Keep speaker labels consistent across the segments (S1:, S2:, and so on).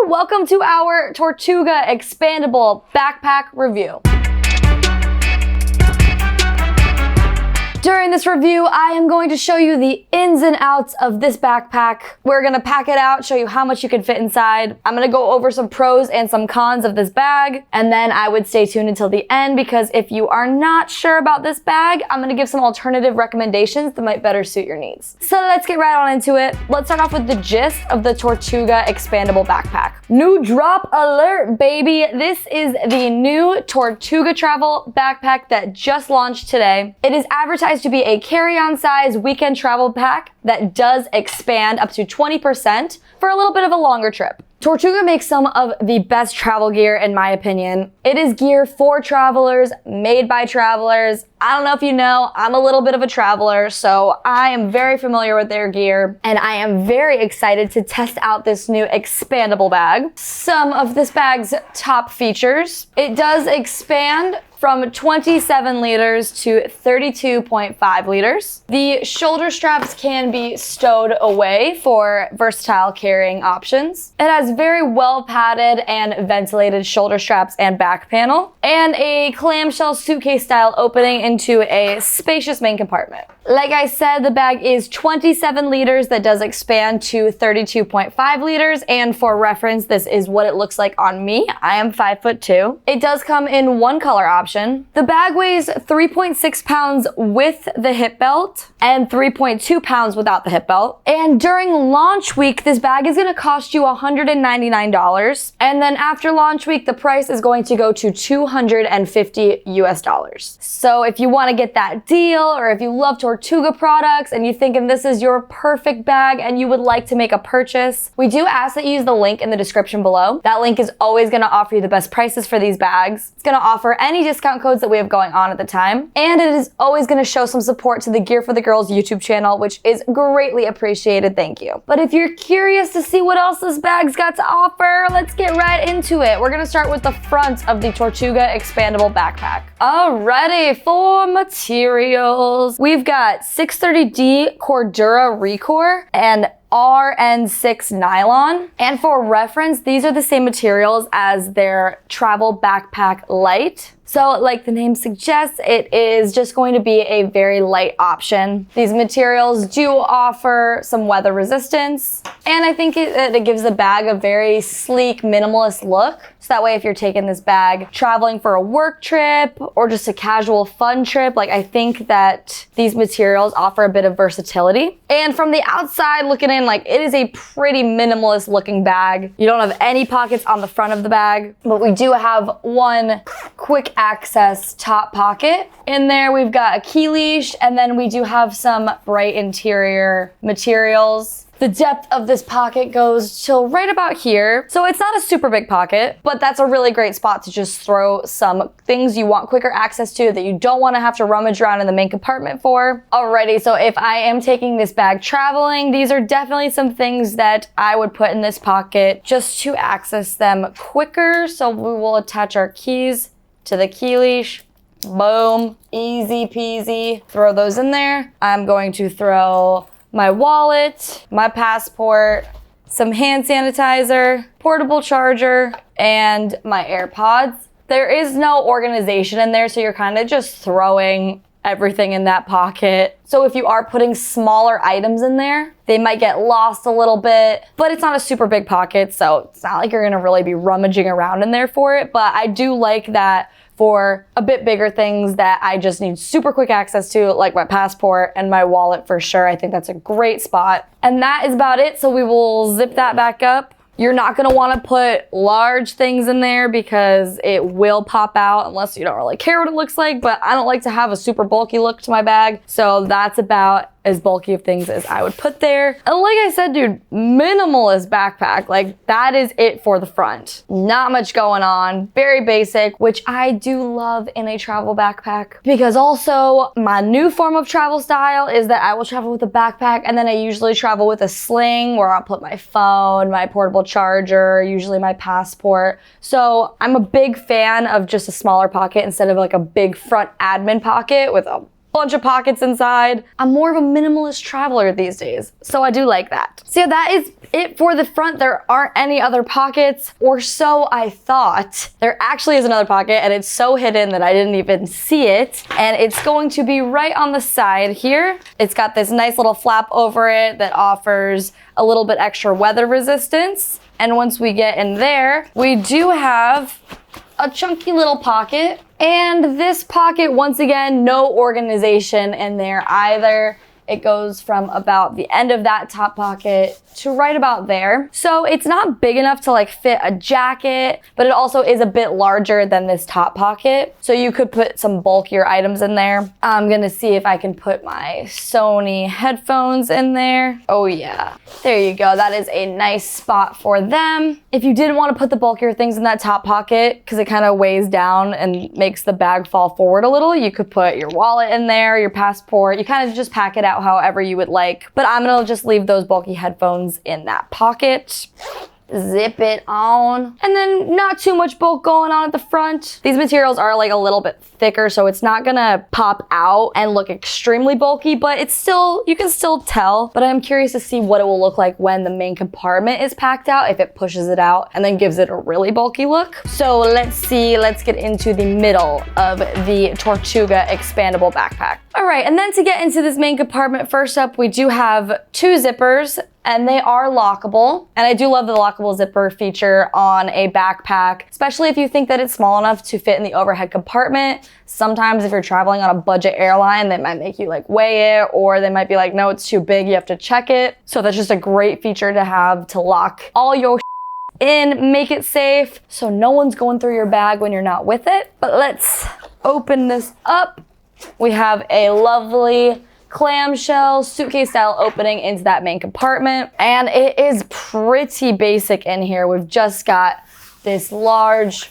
S1: Welcome to our Tortuga Expandable Backpack review. During this review, I am going to show you the ins and outs of this backpack. We're gonna pack it out, show you how much you can fit inside. I'm gonna go over some pros and some cons of this bag, and then I would stay tuned until the end because if you are not sure about this bag, I'm gonna give some alternative recommendations that might better suit your needs. So let's get right on into it. Let's start off with the gist of the Tortuga Expandable Backpack. New drop alert, baby! This is the new Tortuga travel backpack that just launched today. It is advertised to be a carry-on size weekend travel pack that does expand up to 20% for a little bit of a longer trip. Tortuga makes some of the best travel gear in my opinion. It is gear for travelers, made by travelers. I don't know if you know, I'm a little bit of a traveler, so I am very familiar with their gear, and I am very excited to test out this new expandable bag. Some of this bag's top features: it does expand from 27 liters to 32.5 liters. The shoulder straps can be stowed away for versatile carrying options. It has very well padded and ventilated shoulder straps and back panel, and a clamshell suitcase style opening into a spacious main compartment. Like I said, the bag is 27 liters that does expand to 32.5 liters, and for reference, this is what it looks like on me. I am 5'2". It does come in one color option. The bag weighs 3.6 pounds with the hip belt and 3.2 pounds without the hip belt. And during launch week, this bag is gonna cost you $199. And then after launch week, the price is going to go to $250 US. So if you wanna get that deal, or if you love Tortuga products and you thinking this is your perfect bag and you would like to make a purchase, we do ask that you use the link in the description below. That link is always gonna offer you the best prices for these bags. It's gonna offer any discount codes that we have going on at the time. And it is always gonna show some support to the Gear for the Girls YouTube channel, which is greatly appreciated, thank you. But if you're curious to see what else this bag's got to offer, let's get right into it. We're gonna start with the front of the Tortuga Expandable Backpack. Alrighty, for materials, we've got 630D Cordura Recore and RN6 nylon. And for reference, these are the same materials as their travel backpack light. So like the name suggests, it is just going to be a very light option. These materials do offer some weather resistance, and I think it gives the bag a very sleek, minimalist look. So that way if you're taking this bag traveling for a work trip or just a casual fun trip, like I think that these materials offer a bit of versatility. And from the outside looking in, like it is a pretty minimalist looking bag. You don't have any pockets on the front of the bag, but we do have one quick access top pocket. In there we've got a key leash, and then we do have some bright interior materials. The depth of this pocket goes till right about here. So it's not a super big pocket, but that's a really great spot to just throw some things you want quicker access to that you don't want to have to rummage around in the main compartment for. Alrighty, so if I am taking this bag traveling, these are definitely some things that I would put in this pocket just to access them quicker. So we will attach our keys to the key leash. Boom, easy peasy. Throw those in there. I'm going to throw my wallet, my passport, some hand sanitizer, portable charger, and my AirPods. There is no organization in there, so you're kind of just throwing everything in that pocket. So if you are putting smaller items in there, they might get lost a little bit, but it's not a super big pocket, so it's not like you're gonna really be rummaging around in there for it. But I do like that for a bit bigger things that I just need super quick access to, like my passport and my wallet for sure. I think that's a great spot. And that is about it, so we will zip that back up. You're not gonna wanna put large things in there because it will pop out unless you don't really care what it looks like, but I don't like to have a super bulky look to my bag, so that's about as bulky of things as I would put there. And like I said, dude, minimalist backpack. Like that is it for the front. Not much going on, very basic, which I do love in a travel backpack, because also my new form of travel style is that I will travel with a backpack, and then I usually travel with a sling where I'll put my phone, my portable charger, usually my passport. So I'm a big fan of just a smaller pocket instead of like a big front admin pocket with a bunch of pockets inside. I'm more of a minimalist traveler these days, so I do like that. So yeah, that is it for the front. There aren't any other pockets, or so I thought. There actually is another pocket, and it's so hidden that I didn't even see it. And it's going to be right on the side here. It's got this nice little flap over it that offers a little bit extra weather resistance. And once we get in there, we do have a chunky little pocket. And this pocket, once again, no organization in there either. It goes from about the end of that top pocket to right about there. So it's not big enough to like fit a jacket, but it also is a bit larger than this top pocket. So you could put some bulkier items in there. I'm gonna see if I can put my Sony headphones in there. Oh yeah, there you go. That is a nice spot for them. If you didn't want to put the bulkier things in that top pocket, because it kind of weighs down and makes the bag fall forward a little, you could put your wallet in there, your passport. You kind of just pack it out however you would like. But I'm gonna just leave those bulky headphones in that pocket. Zip it on. And then not too much bulk going on at the front. These materials are like a little bit thicker, so it's not gonna pop out and look extremely bulky, but it's still, you can still tell. But I'm curious to see what it will look like when the main compartment is packed out, if it pushes it out and then gives it a really bulky look. So let's see, let's get into the middle of the Tortuga Expandable Backpack. All right, and then to get into this main compartment, first up, we do have two zippers, and they are lockable. And I do love the lockable zipper feature on a backpack, especially if you think that it's small enough to fit in the overhead compartment. Sometimes if you're traveling on a budget airline, they might make you like weigh it, or they might be like, no, it's too big, you have to check it. So that's just a great feature to have to lock all your in, make it safe, so no one's going through your bag when you're not with it. But let's open this up. We have a lovely clamshell suitcase style opening into that main compartment, and it is pretty basic in here. We've just got this large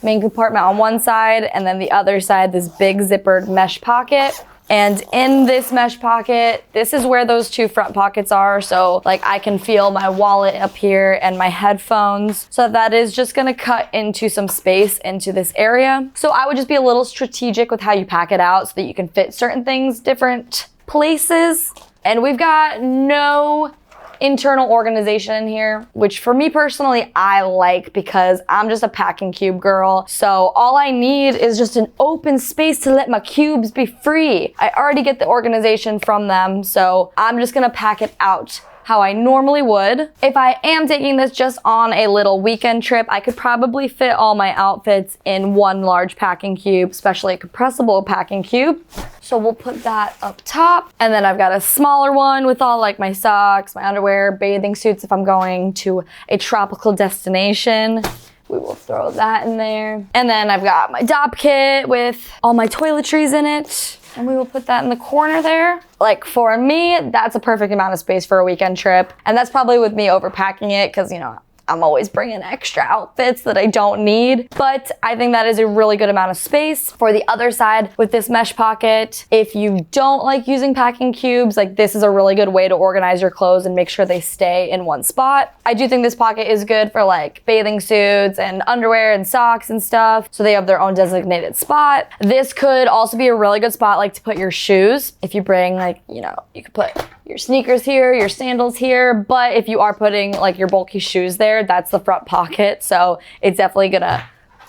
S1: main compartment on one side, and then the other side this big zippered mesh pocket. And in this mesh pocket, this is where those two front pockets are. So like I can feel my wallet up here and my headphones. So that is just gonna cut into some space into this area. So I would just be a little strategic with how you pack it out so that you can fit certain things different places. And we've got no internal organization in here, which for me personally, I like, because I'm just a packing cube girl. So all I need is just an open space to let my cubes be free. I already get the organization from them, so I'm just gonna pack it out how I normally would. If I am taking this just on a little weekend trip, I could probably fit all my outfits in one large packing cube, especially a compressible packing cube. So we'll put that up top. And then I've got a smaller one with all like my socks, my underwear, bathing suits if I'm going to a tropical destination. We will throw that in there. And then I've got my DOP kit with all my toiletries in it. And we will put that in the corner there. Like for me, that's a perfect amount of space for a weekend trip. And that's probably with me overpacking it, because you know, I'm always bringing extra outfits that I don't need, but I think that is a really good amount of space. For the other side with this mesh pocket, if you don't like using packing cubes, like this is a really good way to organize your clothes and make sure they stay in one spot. I do think this pocket is good for like bathing suits and underwear and socks and stuff, so they have their own designated spot. This could also be a really good spot like to put your shoes. If you bring like, you know, you could put your sneakers here, your sandals here, but if you are putting like your bulky shoes there, that's the front pocket, so it's definitely gonna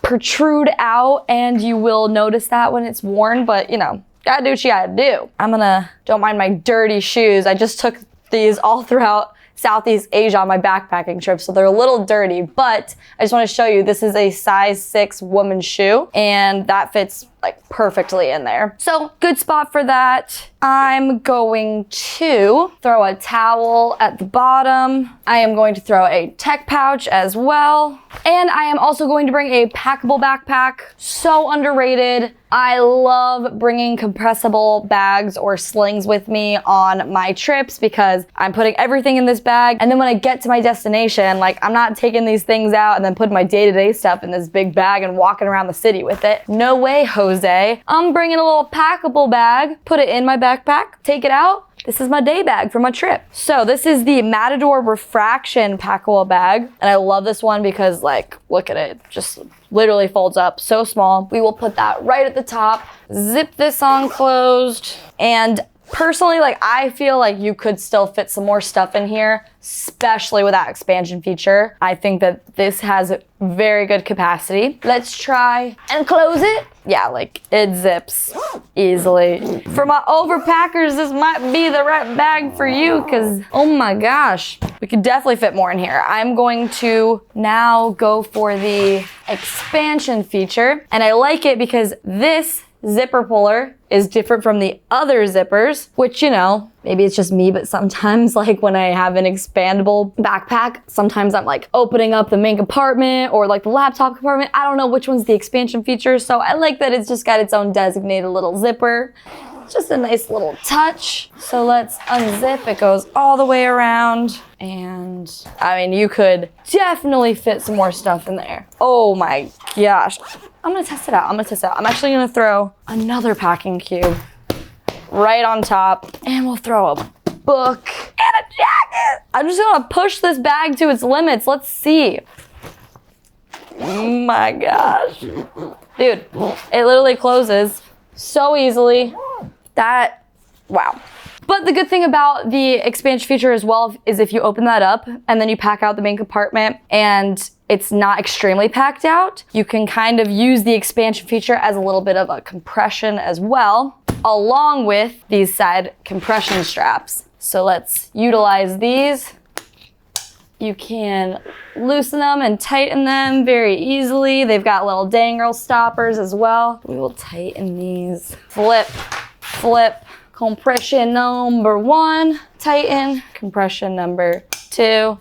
S1: protrude out and you will notice that when it's worn, but you know, gotta do what you gotta do. Don't mind my dirty shoes. I just took these all throughout Southeast Asia on my backpacking trip, so they're a little dirty, but I just want to show you, this is a size 6 woman's shoe, and that fits like perfectly in there. So good spot for that. I'm going to throw a towel at the bottom. I am going to throw a tech pouch as well. And I am also going to bring a packable backpack. So underrated. I love bringing compressible bags or slings with me on my trips because I'm putting everything in this bag. And then when I get to my destination, like I'm not taking these things out and then putting my day-to-day stuff in this big bag and walking around the city with it. No way, Jose. I'm bringing a little packable bag, put it in my backpack, take it out, this is my day bag for my trip. So this is the Matador Refraction packable bag. And I love this one because like, look at it, just literally folds up, so small. We will put that right at the top, zip this on closed, and personally, like I feel like you could still fit some more stuff in here, especially with that expansion feature. I think that this has very good capacity. Let's try and close it. Yeah, like it zips easily. For my overpackers, this might be the right bag for you because, oh my gosh, we could definitely fit more in here. I'm going to now go for the expansion feature, and I like it because this zipper puller is different from the other zippers, which, you know, maybe it's just me, but sometimes like when I have an expandable backpack, sometimes I'm like opening up the main compartment or like the laptop compartment. I don't know which one's the expansion feature. So I like that it's just got its own designated little zipper. Just a nice little touch. So let's unzip. It goes all the way around. And I mean, you could definitely fit some more stuff in there. Oh my gosh. I'm gonna test it out. I'm actually gonna throw another packing cube right on top, and we'll throw a book and a jacket. I'm just gonna push this bag to its limits. Let's see. Oh my gosh. Dude, it literally closes so easily. Wow. But the good thing about the expansion feature as well is if you open that up and then you pack out the main compartment and it's not extremely packed out, you can kind of use the expansion feature as a little bit of a compression as well, along with these side compression straps. So let's utilize these. You can loosen them and tighten them very easily. They've got little dangle stoppers as well. We will tighten these. Flip, flip. Compression number 1, tighten. Compression number 2,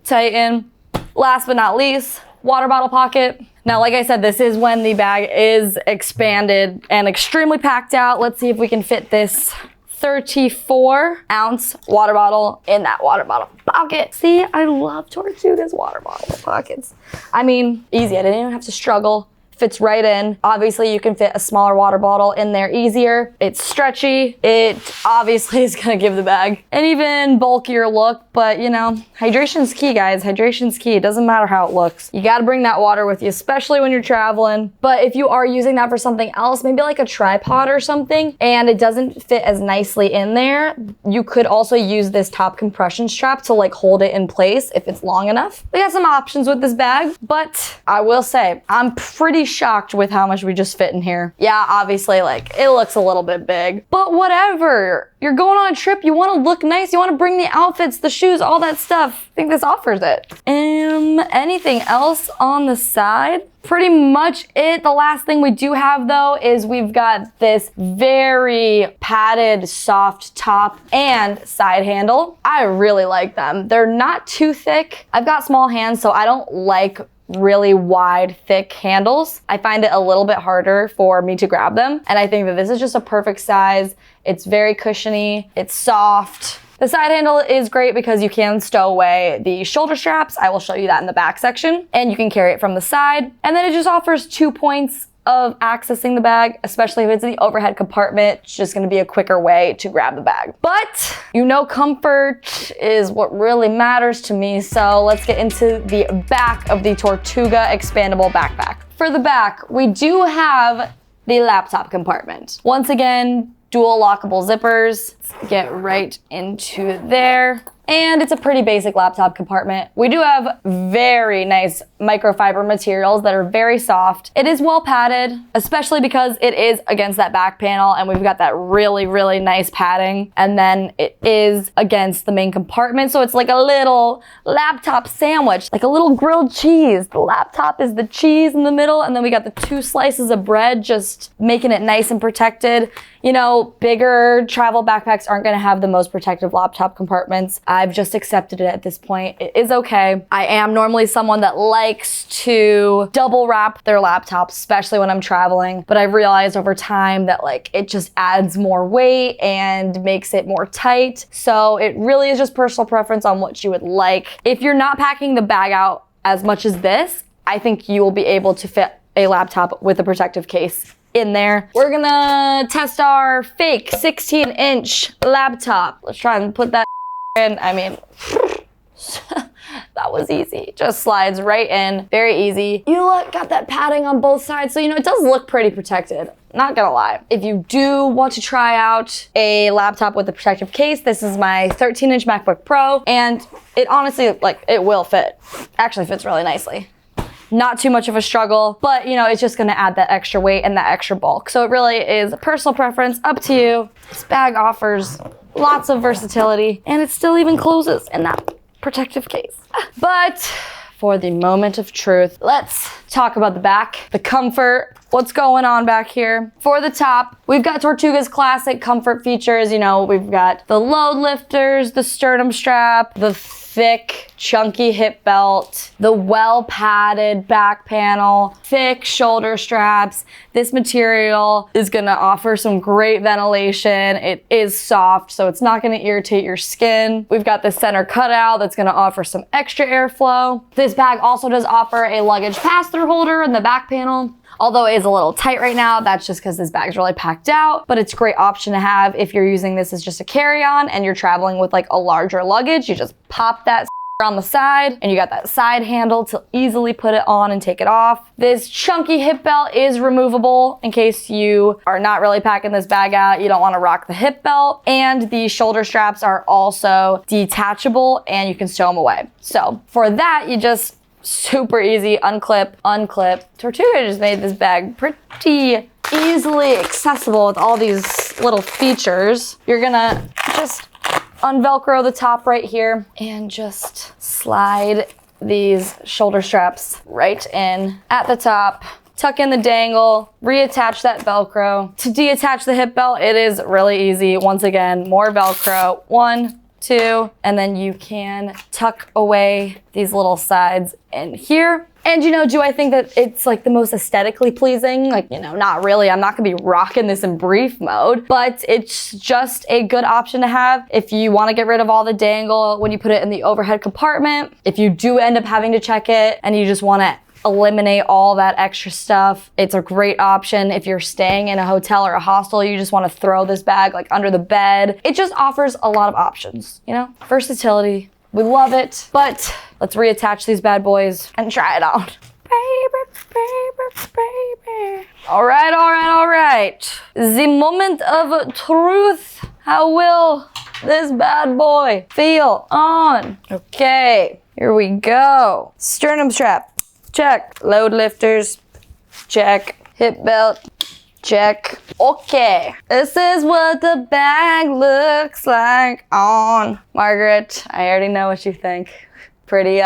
S1: tighten. Last but not least, water bottle pocket. Now, like I said, this is when the bag is expanded and extremely packed out. Let's see if we can fit this 34-ounce water bottle in that water bottle pocket. See, I love Tortuga's water bottle pockets. I mean, easy. I didn't even have to struggle. Fits right in. Obviously, you can fit a smaller water bottle in there easier. It's stretchy. It obviously is gonna give the bag an even bulkier look, but you know, hydration's key, guys. Hydration's key. It doesn't matter how it looks. You gotta bring that water with you, especially when you're traveling. But if you are using that for something else, maybe like a tripod or something, and it doesn't fit as nicely in there, you could also use this top compression strap to like hold it in place if it's long enough. We got some options with this bag, but I will say, I'm pretty shocked with how much we just fit in here. Yeah, obviously, like, it looks a little bit big, but whatever. You're going on a trip, you want to look nice, you want to bring the outfits, the shoes, all that stuff. I think this offers it. Anything else on the side? Pretty much it. The last thing we do have though is we've got this very padded soft top and side handle. I really like them. They're not too thick. I've got small hands, so I don't like really wide, thick handles. I find it a little bit harder for me to grab them. And I think that this is just a perfect size. It's very cushiony. It's soft. The side handle is great because you can stow away the shoulder straps. I will show you that in the back section. And you can carry it from the side. And then it just offers 2 points of accessing the bag, especially if it's in the overhead compartment. It's just gonna be a quicker way to grab the bag. But you know, comfort is what really matters to me. So let's get into the back of the Tortuga Expandable Backpack. For the back, we do have the laptop compartment. Once again, dual lockable zippers. Let's get right into there. And it's a pretty basic laptop compartment. We do have very nice microfiber materials that are very soft. It is well padded, especially because it is against that back panel and we've got that really, really nice padding. And then it is against the main compartment. So it's like a little laptop sandwich, like a little grilled cheese. The laptop is the cheese in the middle, and then we got the 2 slices of bread, just making it nice and protected. You know, bigger travel backpacks aren't gonna have the most protective laptop compartments. I've just accepted it at this point. It is okay. I am normally someone that likes to double wrap their laptop, especially when I'm traveling, but I've realized over time that like it just adds more weight and makes it more tight. So it really is just personal preference on what you would like. If you're not packing the bag out as much as this, I think you will be able to fit a laptop with a protective case in there. We're gonna test our fake 16-inch laptop. Let's try and put that in. I mean, that was easy. Just slides right in, very easy. You look, got that padding on both sides, so you know, it does look pretty protected. Not gonna lie. If you do want to try out a laptop with a protective case, this is my 13-inch MacBook Pro, and it honestly, like, it will fit. Actually fits really nicely. Not too much of a struggle, but you know, it's just gonna add that extra weight and that extra bulk. So it really is a personal preference, up to you. This bag offers lots of versatility, and it still even closes in that protective case. But for the moment of truth, let's talk about the back, the comfort, what's going on back here. For the top, we've got Tortuga's classic comfort features. You know, we've got the load lifters, the sternum strap, the thick, chunky hip belt, the well-padded back panel, thick shoulder straps. This material is gonna offer some great ventilation. It is soft, so it's not gonna irritate your skin. We've got the center cutout that's gonna offer some extra airflow. This bag also does offer a luggage pass-through holder in the back panel. Although it is a little tight right now, that's just because this bag's really packed out, but it's a great option to have if you're using this as just a carry-on and you're traveling with like a larger luggage. You just pop that on the side and you got that side handle to easily put it on and take it off. This chunky hip belt is removable in case you are not really packing this bag out, you don't want to rock the hip belt, and the shoulder straps are also detachable and you can stow them away. So for that, you just super easy, unclip, unclip. Tortuga just made this bag pretty easily accessible with all these little features. You're gonna just unvelcro the top right here and just slide these shoulder straps right in at the top. Tuck in the dangle, reattach that Velcro. To deattach the hip belt, it is really easy. Once again, more Velcro. 1, 2, and then you can tuck away these little sides in here. And you know, do I think that it's like the most aesthetically pleasing? Like, you know, not really. I'm not gonna be rocking this in brief mode, but it's just a good option to have if you wanna get rid of all the dangle when you put it in the overhead compartment. If you do end up having to check it and you just wanna eliminate all that extra stuff, it's a great option. If you're staying in a hotel or a hostel, you just want to throw this bag like under the bed. It just offers a lot of options, you know? Versatility, we love it. But let's reattach these bad boys and try it out. Baby. All right. The moment of truth. How will this bad boy feel on? Okay, here we go. Sternum strap. Check. Load lifters, check. Hip belt, check. Okay, this is what the bag looks like on Margaret. I already know what you think. Pretty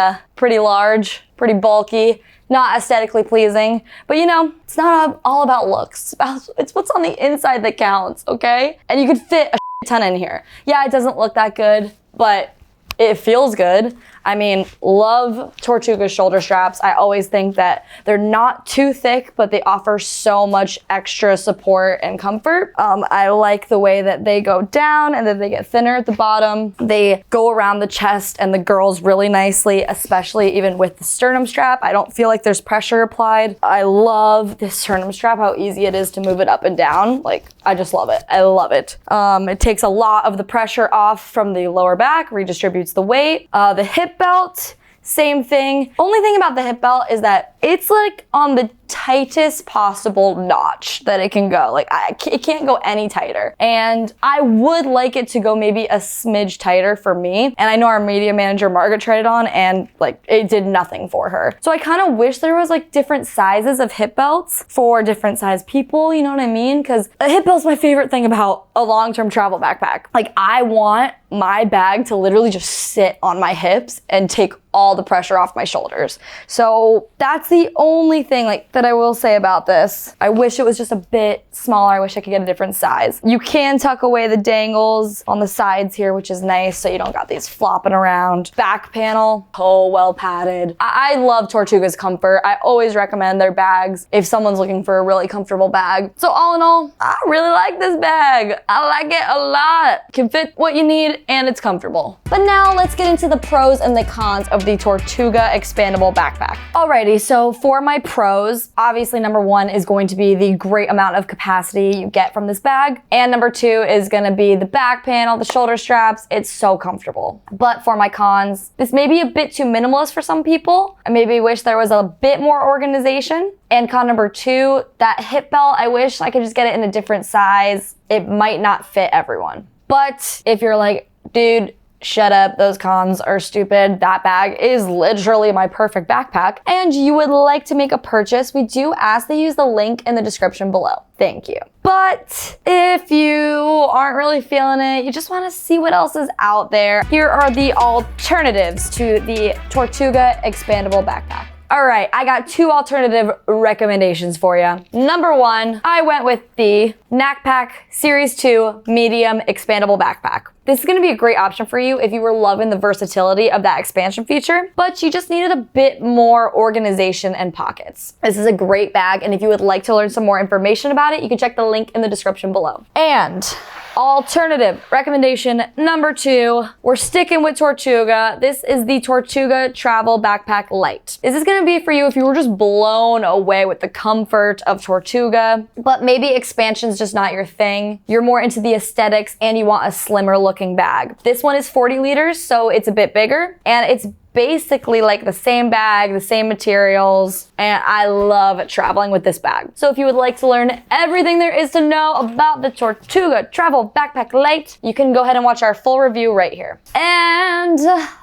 S1: large, pretty bulky, not aesthetically pleasing, but you know, it's not all about looks. It's what's on the inside that counts, okay? And you could fit a ton in here. Yeah, it doesn't look that good, but it feels good. I mean, love Tortuga shoulder straps. I always think that they're not too thick, but they offer so much extra support and comfort. I like the way that they go down and then they get thinner at the bottom. They go around the chest and the girls really nicely, especially even with the sternum strap. I don't feel like there's pressure applied. I love this sternum strap, how easy it is to move it up and down. Like, I just love it. I love it. It takes a lot of the pressure off from the lower back, redistributes the weight. The hip belt, same thing. Only thing about the hip belt is that it's like on the tightest possible notch that it can go. Like, it can't go any tighter. And I would like it to go maybe a smidge tighter for me. And I know our media manager, Margaret, tried it on and like it did nothing for her. So I kind of wish there was like different sizes of hip belts for different size people, you know what I mean? Because a hip belt's my favorite thing about a long-term travel backpack. Like, I want my bag to literally just sit on my hips and take all the pressure off my shoulders. So that's the only thing like that I will say about this. I wish it was just a bit smaller. I wish I could get a different size. You can tuck away the dangles on the sides here, which is nice, so you don't got these flopping around. Back panel, oh, well padded. I love Tortuga's comfort. I always recommend their bags if someone's looking for a really comfortable bag. So all in all, I really like this bag. I like it a lot. Can fit what you need and it's comfortable. But now let's get into the pros and the cons of the Tortuga Expandable Backpack. Alrighty, so So for my pros, obviously number one is going to be the great amount of capacity you get from this bag. And number two is gonna be the back panel, the shoulder straps. It's so comfortable. But for my cons, this may be a bit too minimalist for some people. I maybe wish there was a bit more organization. And con number two, that hip belt, I wish I could just get it in a different size. It might not fit everyone. But if you're like, dude, shut up, those cons are stupid, that bag is literally my perfect backpack, and you would like to make a purchase, we do ask that you use the link in the description below. Thank you. But if you aren't really feeling it, you just want to see what else is out there, here are the alternatives to the Tortuga Expandable Backpack. All right, I got two alternative recommendations for you. Number one, I went with the Knack Series 2 Medium Expandable Backpack. This is gonna be a great option for you if you were loving the versatility of that expansion feature, but you just needed a bit more organization and pockets. This is a great bag, and if you would like to learn some more information about it, you can check the link in the description below. And alternative recommendation number two, we're sticking with Tortuga. This is the Tortuga Travel Backpack Lite. This is gonna be for you if you were just blown away with the comfort of Tortuga, but maybe expansion's just not your thing. You're more into the aesthetics and you want a slimmer looking bag. This one is 40 liters, so it's a bit bigger, and it's basically like the same bag, the same materials, and I love traveling with this bag. So if you would like to learn everything there is to know about the Tortuga Travel Backpack Lite, you can go ahead and watch our full review right here. And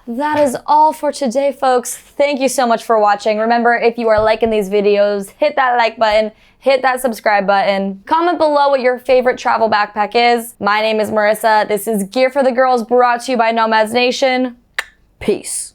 S1: that is all for today, folks. Thank you so much for watching. Remember, if you are liking these videos, hit that like button, hit that subscribe button. Comment below what your favorite travel backpack is. My name is Marissa. This is Gear for the Girls, brought to you by Nomads Nation. Peace.